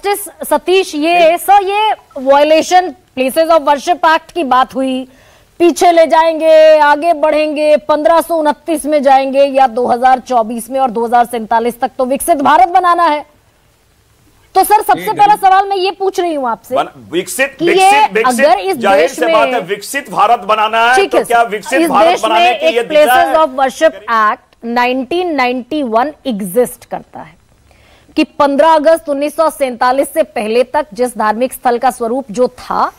Justice Satish, ये violation places of worship act की बात हुई, पीछे ले जाएंगे, आगे बढ़ेंगे, 1529 में जाएंगे या 2024 में और 2047 तक तो विकसित भारत बनाना है। तो सर सबसे पहला सवाल मैं ये पूछ रही हूं आपसे, विकसित अगर इस देश में विकसित भारत बनाना है तो क्या विकसित भारत बनाने की ये places of worship act 1991 exist करता है कि 15 अगस्त 1947 से पहले तक जिस धार्मिक स्थल का स्वरूप जो था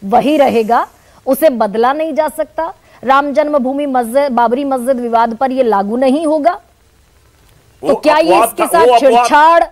वही रहेगा, उसे बदला नहीं जा सकता। राम जन्मभूमि मस्जिद, बाबरी मस्जिद विवाद पर यह लागू नहीं होगा। तो क्या ये इसके साथ छेड़छाड़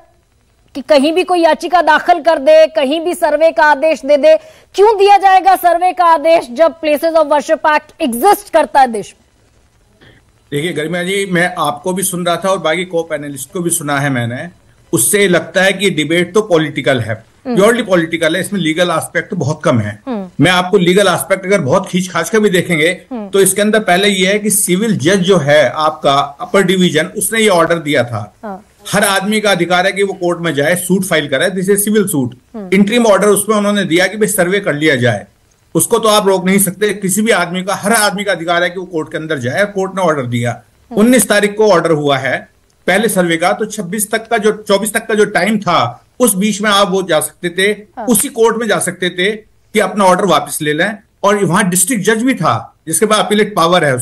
कि कहीं भी कोई याचिका दाखिल कर दे, कहीं भी सर्वे का आदेश दे दे, क्यों दिया जाएगा सर्वे का आदेश जब places of worship act exist करता है देश में? देखिए गरिमा जी, मैं आपको भी सुन रहा था और बाकी को पैनलिस्ट को भी सुना है मैंने, उससे लगता है कि डिबेट तो पॉलिटिकल है, प्योरली पॉलिटिकल है, इसमें लीगल एस्पेक्ट बहुत कम है। मैं आपको लीगल एस्पेक्ट अगर बहुत खींच खाच कर भी देखेंगे तो इसके अंदर पहले ये है कि सिविल जज जो है आपका अपर डिवीजन, उसने ये ऑर्डर दिया था हर आदमी का अधिकार है कि वो कोर्ट में जाए, सूट फाइल करे, this is civil suit. Interim order उसमें उन्होंने दिया कि भाई सर्वे कर लिया जाए, उसको तो आप रोक नहीं सकते। किसी भी आदमी का, हर आदमी का अधिकार है कि वो कोर्ट के अंदर जाए, कोर्ट ने ऑर्डर दिया। 19 तारीख को ऑर्डर हुआ है पहले सर्वे का, तो 24 तक का जो टाइम था उस बीच में आप वो जा सकते थे, उसी कोर्ट में जा सकते थे कि अपना ऑर्डर वापस ले लें। और वहां डिस्ट्रिक्ट जज भी था जिसके पास अपीलेट पावर है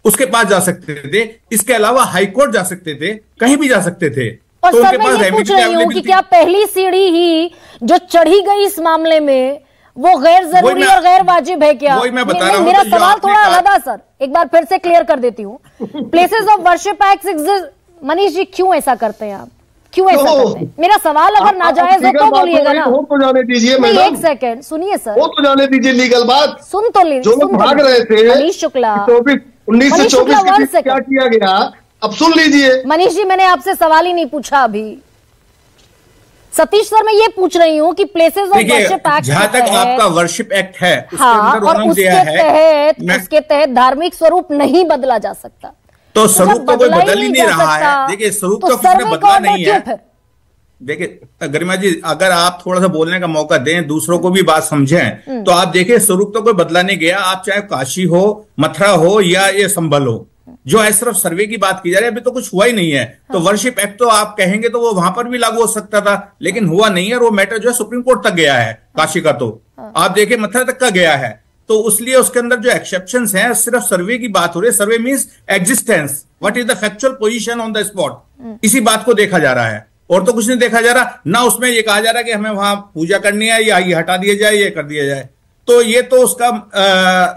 उसके पास जा सकते थे। इसके अलावा हाई कोर्ट जा सकते थे, कहीं भी जा सकते थे। और तो सर मैं ये पूछ रही हूँ कि क्या पहली सीढ़ी ही जो चढ़ी गई इस मामले में वो गैर जरूरी और गैर वाजिब है क्या? मेरा सवाल थोड़ा अलग है सर, एक बार फिर से क्लियर कर देती हूँ। Places of worship act exist, Manish ji क्यों ऐसा करते हैं आप, क्यों ऐसा करते हैं? मेरा सवाल अगर नाजायज हो तो बोलिएगा ना। तो जाने दीजिए, एक सेकंड सुनिए सर, वो तो जाने दीजिए लीगल बात। सुन तो लीजिए, जो लोग भाग रहे थे मनीष शुक्ला 1924 के क्या किया गया, अब सुन लीजिए। मनीष जी मैंने आपसे सवाल ही नहीं पूछा अभी। सतीश सर मैं ये पूछ रही हूँ कि प्लेसेस ऑफ वर्शिप एक्ट, जहां तक आपका वर्शिप एक्ट है हाँ, और उसके तहत धार्मिक स्वरूप नहीं बदला जा सकता। तो स्वरूप तो कोई बदल ही नहीं रहा है। देखिए स्वरूप तो किसी ने बदला नहीं है। देखिए गरिमा जी, अगर आप थोड़ा सा बोलने का मौका दें, दूसरों को भी बात समझें, तो आप देखिए स्वरूप तो कोई बदला नहीं गया। आप चाहे काशी हो, मथुरा हो या ये संभल हो, जो है सिर्फ सर्वे की बात की जा रही है, अभी तो कुछ हुआ ही नहीं है। तो वर्शिप एक्ट तो आप कहेंगे तो वो वहां पर भी लागू हो सकता था, लेकिन हुआ नहीं है। और वो मैटर जो है सुप्रीम कोर्ट तक गया है, काशी का तो आप देखिए मथुरा तक का गया है। तो उसलिए उसके अंदर जो एक्सेप्शंस हैं सिर्फ सर्वे की बात हो रही है। Survey means existence, what is the factual position on the spot, इसी बात को देखा जा रहा है और तो कुछ नहीं देखा जा रहा ना। उसमें ये कहा जा रहा है कि हमें वहां पूजा करनी है या ये हटा दिया जाए, ये कर दिया जाए। तो ये तो उसका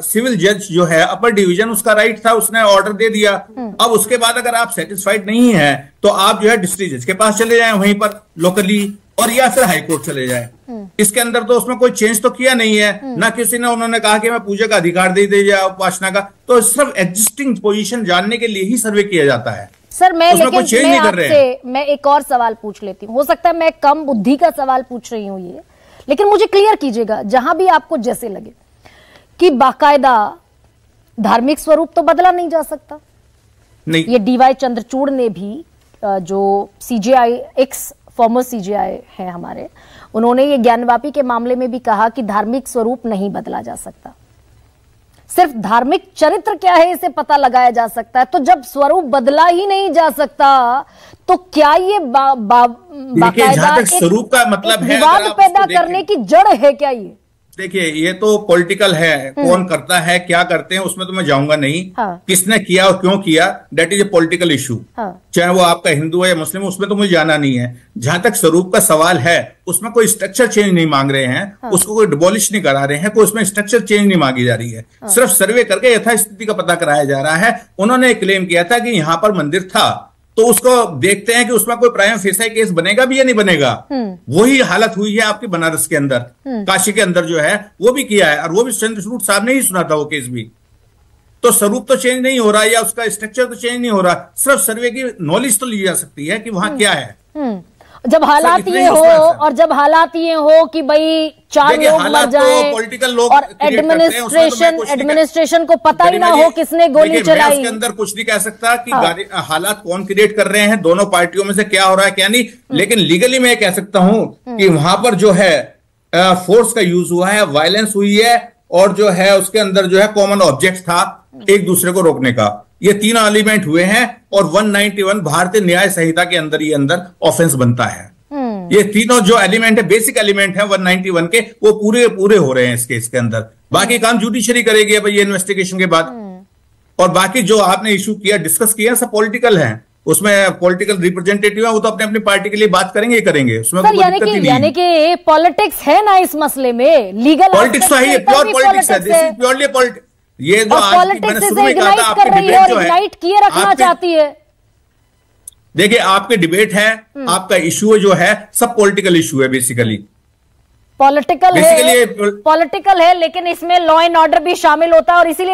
सिविल जज जो है अपर डिवीजन, उसका राइट था, उसने ऑर्डर दे दिया। अब उसके बाद अगर आप सेटिस्फाइड नहीं है तो आप जो है डिस्ट्रिक्ट जज के पास चले जाएं वहीं पर लोकली, और या फिर हाई कोर्ट चले जाएं। इसके अंदर तो उसमें कोई चेंज तो किया नहीं है ना, किसी ने उन्होंने कहा कि मैं पूजा का अधिकार दे दिया उपासना का। तो सिर्फ एग्जिस्टिंग पोजीशन जानने के लिए ही सर्वे किया जाता है सर। मैं एक और सवाल पूछ लेती हूँ, हो सकता है मैं कम बुद्धि का सवाल पूछ रही हूँ ये, लेकिन मुझे क्लियर कीजिएगा जहां भी आपको जैसे लगे कि बाकायदा धार्मिक स्वरूप तो बदला नहीं जा सकता। नहीं, ये डीवाई चंद्रचूड़ ने भी, जो सीजेआई एक्स फॉर्मर सीजेआई है हमारे, उन्होंने ये ज्ञानवापी के मामले में भी कहा कि धार्मिक स्वरूप नहीं बदला जा सकता, सिर्फ धार्मिक चरित्र क्या है इसे पता लगाया जा सकता है। तो जब स्वरूप बदला ही नहीं जा सकता तो क्या ये बाकायदा स्वरूप का मतलब है विवाद पैदा करने की जड़ है क्या? ये देखिए ये तो पॉलिटिकल है, कौन करता है क्या करते हैं उसमें तो मैं जाऊंगा नहीं। किसने किया और क्यों किया, that is a political issue. चाहे वो आपका हिंदू है या मुस्लिम, उसमें तो मुझे जाना नहीं है। जहां तक स्वरूप का सवाल है उसमें कोई स्ट्रक्चर चेंज नहीं मांग रहे हैं, उसको कोई डिबॉलिश नहीं करा रहे हैं, कोई उसमें स्ट्रक्चर चेंज नहीं मांगी जा रही है। सिर्फ सर्वे करके यथास्थिति का पता कराया जा रहा है। उन्होंने क्लेम किया था कि यहाँ पर मंदिर था, तो उसको देखते हैं कि उसमें कोई प्राइम फेसाई केस बनेगा भी या नहीं बनेगा। वही हालत हुई है आपकी बनारस के अंदर, काशी के अंदर जो है वो भी किया है, और वो भी चंद्रचूड़ साहब ने ही सुना था वो केस भी। तो स्वरूप तो चेंज नहीं हो रहा या उसका स्ट्रक्चर तो चेंज नहीं हो रहा, सिर्फ सर्वे की नॉलेज तो ली जा सकती है कि वहां क्या है। जब हालात ये हो और जब हालात ये हो कि भाई 4 लोग मर जाएं पॉलिटिकल लोग और एडमिनिस्ट्रेशन को पता ही ना हो किसने गोली चलाई, उसके अंदर कुछ नहीं कह सकता कि हालात कौन क्रिएट कर रहे हैं, दोनों पार्टियों में से क्या हो रहा है क्या नहीं, लेकिन लीगली मैं कह सकता हूं कि वहां पर जो है फोर्स का यूज हुआ है, वायलेंस हुई है, और जो है उसके अंदर जो है कॉमन ऑब्जेक्ट था एक दूसरे को रोकने का। ये तीनों एलिमेंट हुए हैं और 191 भारतीय न्याय संहिता के अंदर ये अंदर ऑफेंस बनता है। ये तीनों जो एलिमेंट है, बेसिक एलिमेंट है 191 के, वो पूरे पूरे हो रहे हैं इस केस के अंदर। बाकी काम जुडिशरी करेगी भाई ये इन्वेस्टिगेशन के बाद। और बाकी जो आपने इशू किया, डिस्कस किया, सब पॉलिटिकल है, उसमें पॉलिटिकल रिप्रेजेंटेटिव है, वो तो अपने अपनी पार्टी के लिए बात करेंगे ही करेंगे, उसमें कोई दिक्कत ही नहीं। यानी कि पॉलिटिक्स है ना इस मसले में, लीगल पॉलिटिक्स तो है, प्योर पॉलिटिक्स है, दिस इज प्योरली पॉलिटिक्स। ये जो पॉलिटिक्स से इग्नाइट कर रही है और इग्नाइट किए रखना चाहती है। देखिए आपके डिबेट है, आपका इशू जो है सब पॉलिटिकल इशू है, बेसिकली पॉलिटिकल है, लेकिन इसमें लॉ एंड ऑर्डर भी शामिल होता है और इसीलिए